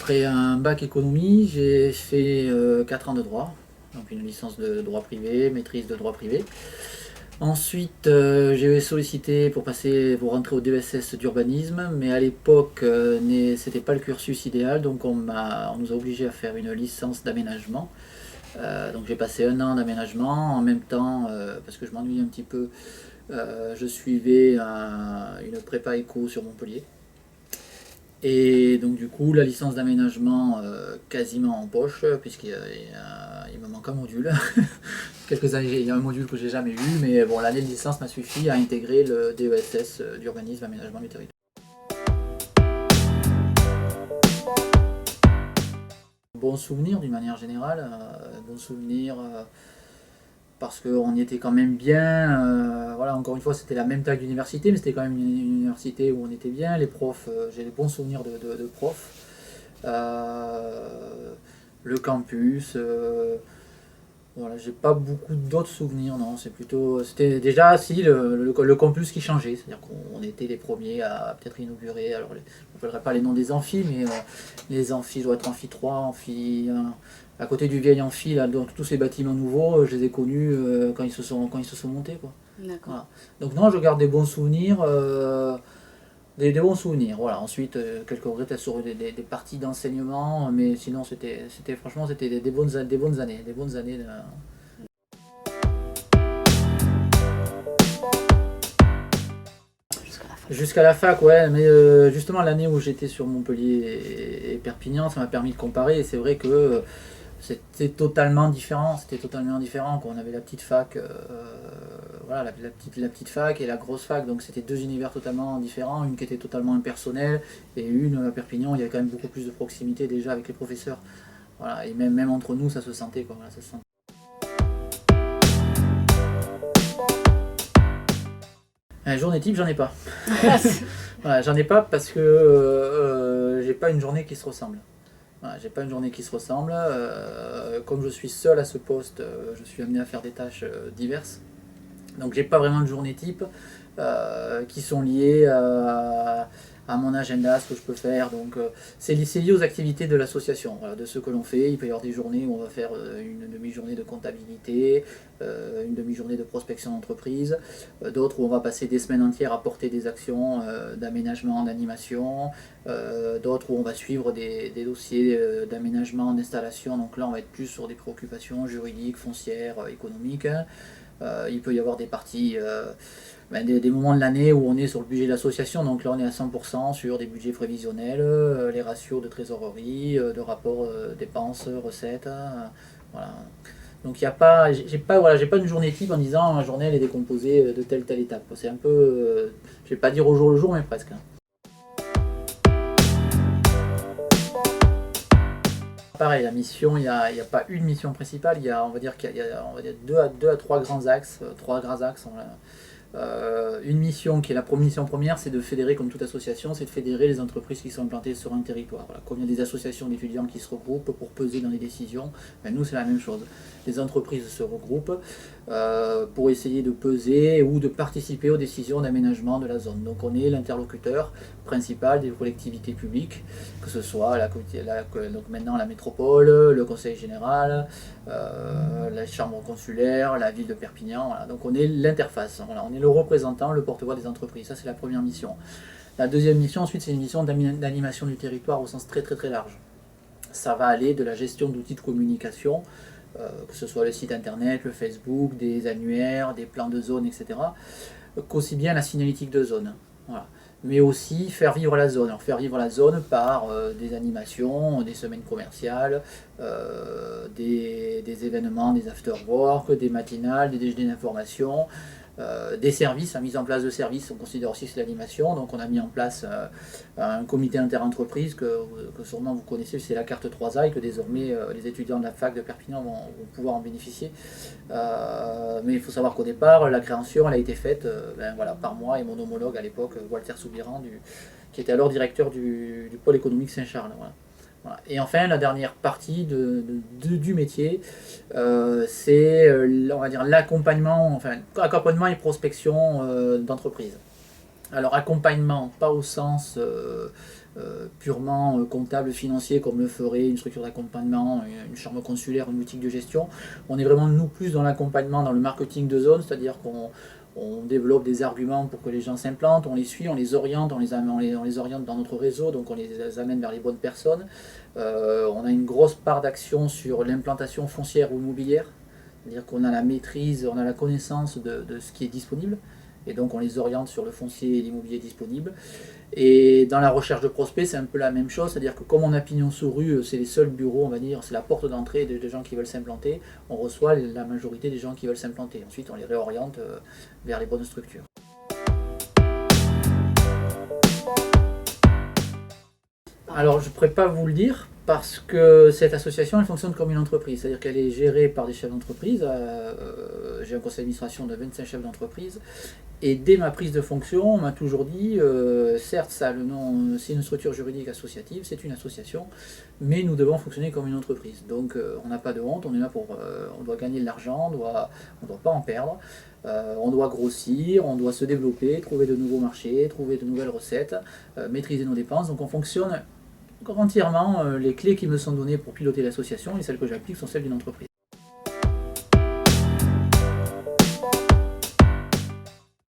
après un bac économie, j'ai fait 4 ans de droit, donc une licence de droit privé, maîtrise de droit privé. Ensuite, j'ai sollicité pour rentrer au DESS d'urbanisme, mais à l'époque, c'était pas le cursus idéal, donc on nous a obligés à faire une licence d'aménagement. Donc j'ai passé un an d'aménagement, en même temps, parce que je m'ennuyais un petit peu, je suivais une prépa éco sur Montpellier. Et donc du coup, la licence d'aménagement quasiment en poche, puisqu'il me manque un module. Quelques années, il y a un module que j'ai jamais eu, mais bon, l'année de licence m'a suffi à intégrer le DESS d'urbanisme aménagement du territoire. Bon souvenir d'une manière générale, bon souvenir parce qu'on y était quand même bien. Voilà, encore une fois, c'était la même taille d'université, mais c'était quand même une université où on était bien. Les profs, j'ai des bons souvenirs de profs. Le campus, voilà, j'ai pas beaucoup d'autres souvenirs, non. C'était déjà si le campus qui changeait, c'est-à-dire qu'on était les premiers à peut-être inaugurer. Alors, je ne rappellerai pas les noms des amphis, mais les amphis doivent être amphi 3, amphi 1. À côté du vieil amphi, là, donc tous ces bâtiments nouveaux, je les ai connus quand ils se sont montés, quoi. D'accord. Voilà. Donc non, je garde des bons souvenirs. Des bons souvenirs. Voilà. Ensuite, quelques regrets peut-être sur des parties d'enseignement, mais sinon franchement c'était des bonnes années, des bonnes années. Jusqu'à la fin. Jusqu'à la fac, ouais, mais justement l'année où j'étais sur Montpellier et Perpignan, ça m'a permis de comparer. Et c'est vrai que c'était totalement différent. C'était totalement différent. Quand on avait la petite fac, voilà, la petite fac et la grosse fac. Donc c'était deux univers totalement différents. Une qui était totalement impersonnelle et une à Perpignan, il y avait quand même beaucoup plus de proximité déjà avec les professeurs. Voilà, et même entre nous, ça se sentait, quoi. Voilà, ça se sentait. Journée type, j'en ai pas. Voilà, j'en ai pas parce que j'ai pas une journée qui se ressemble. Voilà, j'ai pas une journée qui se ressemble. Comme je suis seul à ce poste, je suis amené à faire des tâches diverses. Donc j'ai pas vraiment de journée type qui sont liées à mon agenda, ce que je peux faire. Donc c'est lié aux activités de l'association, voilà, de ce que l'on fait. Il peut y avoir des journées où on va faire une demi-journée de comptabilité, une demi-journée de prospection d'entreprise, d'autres où on va passer des semaines entières à porter des actions d'aménagement, d'animation, d'autres où on va suivre des dossiers d'aménagement, d'installation. Donc là on va être plus sur des préoccupations juridiques, foncières, économiques. Il peut y avoir des parties, des moments de l'année où on est sur le budget de l'association, donc là on est à 100% sur des budgets prévisionnels, les ratios de trésorerie, de rapports dépenses, recettes, voilà. Donc il y a pas, j'ai pas une journée type en disant ma journée elle est décomposée de telle étape. C'est un peu, je vais pas dire au jour le jour, mais presque. Pareil, la mission, il n'y a pas une mission principale, on va dire qu'il y a on va dire deux à trois grands axes, trois grands axes. Une mission qui est la mission première, c'est de fédérer, comme toute association, c'est de fédérer les entreprises qui sont implantées sur un territoire. Voilà. Comme il y a des associations d'étudiants qui se regroupent pour peser dans les décisions, ben nous c'est la même chose. Les entreprises se regroupent pour essayer de peser ou de participer aux décisions d'aménagement de la zone. Donc on est l'interlocuteur principal des collectivités publiques, que ce soit donc maintenant la métropole, le conseil général, la chambre consulaire, la ville de Perpignan. Voilà. Donc on est l'interface, voilà. On est le représentant, le porte-voix des entreprises. Ça c'est la première mission. La deuxième mission ensuite c'est une mission d'animation du territoire au sens très très très large. Ça va aller de la gestion d'outils de communication, que ce soit le site internet, le Facebook, des annuaires, des plans de zone, etc., qu'aussi bien la signalétique de zone. Voilà. Mais aussi faire vivre la zone. Alors faire vivre la zone par des animations, des semaines commerciales, des événements, des after-work, des matinales, des déjeuners d'information, des services, la mise en place de services, on considère aussi que c'est l'animation. Donc on a mis en place un comité interentreprise que sûrement vous connaissez, c'est la carte 3A et que désormais les étudiants de la fac de Perpignan vont pouvoir en bénéficier. Mais il faut savoir qu'au départ, la création elle a été faite voilà, par moi et mon homologue à l'époque, Walter Soubiran, qui était alors directeur du pôle économique Saint-Charles. Voilà. Voilà. Et enfin, la dernière partie du métier, c'est on va dire l'accompagnement et prospection d'entreprise. Alors accompagnement, pas au sens purement comptable, financier, comme le ferait une structure d'accompagnement, une chambre consulaire, une boutique de gestion. On est vraiment, nous, plus dans l'accompagnement, dans le marketing de zone, c'est-à-dire qu'on développe des arguments pour que les gens s'implantent, on les suit, on les oriente, on les oriente dans notre réseau, donc on les amène vers les bonnes personnes. On a une grosse part d'action sur l'implantation foncière ou immobilière, c'est-à-dire qu'on a la maîtrise, on a la connaissance de ce qui est disponible, et donc on les oriente sur le foncier et l'immobilier disponible. Et dans la recherche de prospects, c'est un peu la même chose, c'est-à-dire que comme on a pignon sur rue, c'est les seuls bureaux, on va dire, c'est la porte d'entrée des gens qui veulent s'implanter, on reçoit la majorité des gens qui veulent s'implanter. Ensuite, on les réoriente vers les bonnes structures. Alors, je ne pourrais pas vous le dire, parce que cette association, elle fonctionne comme une entreprise, c'est-à-dire qu'elle est gérée par des chefs d'entreprise. J'ai un conseil d'administration de 25 chefs d'entreprise. Et dès ma prise de fonction, on m'a toujours dit, certes, ça, le nom, c'est une structure juridique associative, c'est une association, mais nous devons fonctionner comme une entreprise. Donc, on n'a pas de honte, on est là pour, on doit gagner de l'argent, on doit pas en perdre, on doit grossir, on doit se développer, trouver de nouveaux marchés, trouver de nouvelles recettes, maîtriser nos dépenses. Donc, on fonctionne entièrement. Les clés qui me sont données pour piloter l'association et celles que j'applique sont celles d'une entreprise.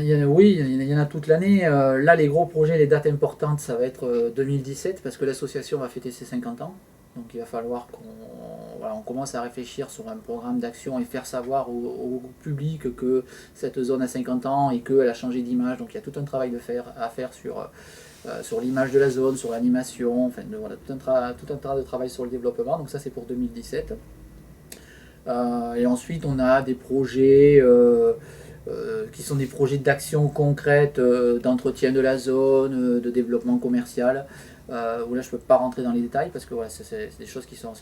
Oui, il y en a toute l'année. Là, les gros projets, les dates importantes, ça va être 2017, parce que l'association va fêter ses 50 ans. Donc il va falloir qu'on commence à réfléchir sur un programme d'action et faire savoir au public que cette zone a 50 ans et qu'elle a changé d'image. Donc il y a tout un travail à faire sur l'image de la zone, sur l'animation, enfin voilà, tout un tas de travail sur le développement. Donc ça, c'est pour 2017. Et ensuite, on a des projets qui sont des projets d'action concrète, d'entretien de la zone, de développement commercial, où là je ne peux pas rentrer dans les détails parce que voilà, c'est des choses qui sont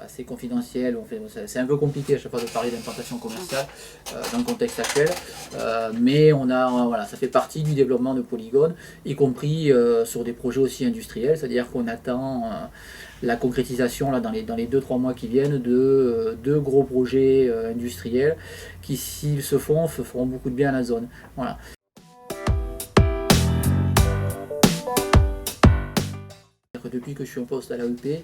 assez confidentielles. C'est un peu compliqué à chaque fois de parler d'implantation commerciale dans le contexte actuel, mais voilà, ça fait partie du développement de Polygone, y compris sur des projets aussi industriels, c'est-à-dire qu'on attend la concrétisation là, dans les 2-3 mois qui viennent de deux gros projets industriels qui, s'ils se feront beaucoup de bien à la zone. Voilà. Depuis que je suis en poste à l'AEP,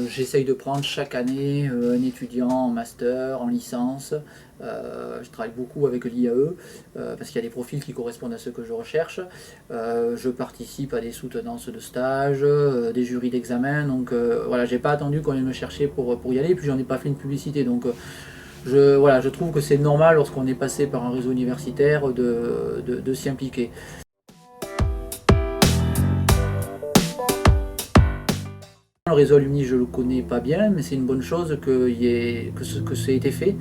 j'essaye de prendre chaque année un étudiant en master, en licence. Je travaille beaucoup avec l'IAE parce qu'il y a des profils qui correspondent à ceux que je recherche. Je participe à des soutenances de stage, des jurys d'examen. Donc voilà, j'ai pas attendu qu'on vienne me chercher pour y aller, puis j'en ai pas fait une publicité. Donc je trouve que c'est normal lorsqu'on est passé par un réseau universitaire de s'y impliquer. Le réseau Alumni, je le connais pas bien, mais c'est une bonne chose que ça ait été fait.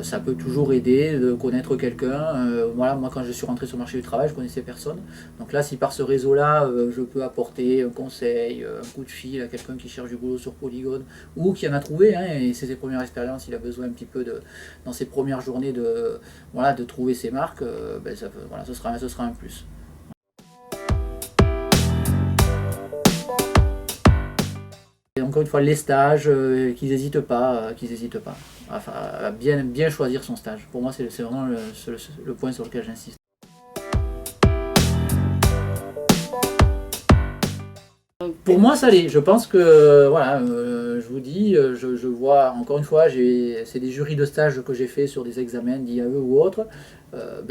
Ça peut toujours aider de connaître quelqu'un. Voilà, moi, quand je suis rentré sur le marché du travail, je connaissais personne. Donc là, si par ce réseau-là, je peux apporter un conseil, un coup de fil à quelqu'un qui cherche du boulot sur Polygone ou qui en a trouvé, hein, et c'est ses premières expériences, il a besoin un petit peu dans ses premières journées de trouver ses marques, ce sera un plus. Et encore une fois, les stages, qu'ils n'hésitent pas, à bien choisir son stage. Pour moi, c'est vraiment le point sur lequel j'insiste. Pour moi, ça l'est. Je pense que, voilà, je vous dis, je vois, encore une fois, c'est des jurys de stage que j'ai fait sur des examens d'IAE ou autres.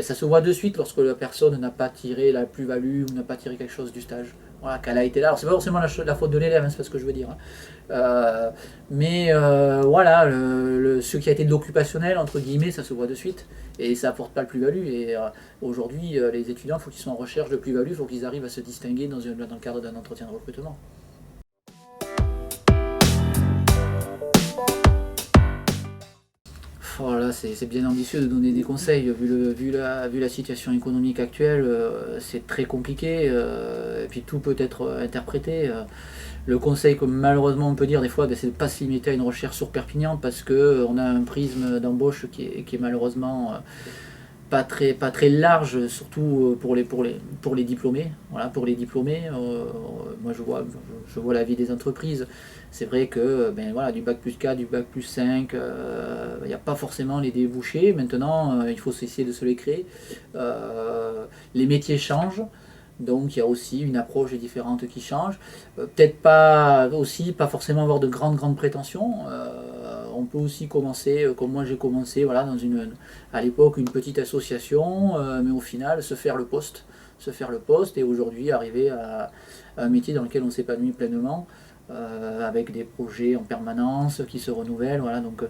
Ça se voit de suite lorsque la personne n'a pas tiré la plus-value ou n'a pas tiré quelque chose du stage. Voilà, qu'elle a été là. Alors, c'est pas forcément la faute de l'élève, hein, c'est pas ce que je veux dire. Hein. Voilà, ce qui a été de l'occupationnel, entre guillemets, ça se voit de suite. Et ça apporte pas le plus-value. Et aujourd'hui, les étudiants, il faut qu'ils soient en recherche de plus-value, il faut qu'ils arrivent à se distinguer dans le cadre d'un entretien de recrutement. Voilà, c'est bien ambitieux de donner des conseils, vu la situation économique actuelle, c'est très compliqué, et puis tout peut être interprété. Le conseil que malheureusement on peut dire des fois, c'est de ne pas se limiter à une recherche sur Perpignan, parce qu'on a un prisme d'embauche qui est malheureusement pas très large, surtout pour les diplômés. Voilà, pour les diplômés, moi je vois la vie des entreprises. C'est vrai que du bac plus 4, du bac plus 5, il n'y a pas forcément les débouchés. Maintenant, il faut essayer de se les créer. Les métiers changent. Donc il y a aussi une approche différente qui change. Peut-être pas aussi, pas forcément avoir de grandes prétentions. On peut aussi commencer, comme moi j'ai commencé, voilà, à l'époque une petite association, mais au final se faire le poste et aujourd'hui arriver à un métier dans lequel on s'épanouit pleinement, avec des projets en permanence qui se renouvellent. Voilà, donc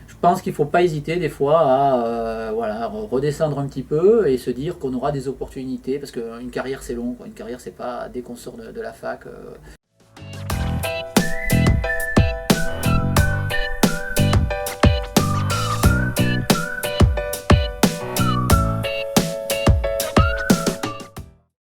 je pense qu'il ne faut pas hésiter des fois à voilà, redescendre un petit peu et se dire qu'on aura des opportunités parce qu'une carrière c'est long, quoi. Une carrière c'est pas dès qu'on sort de la fac,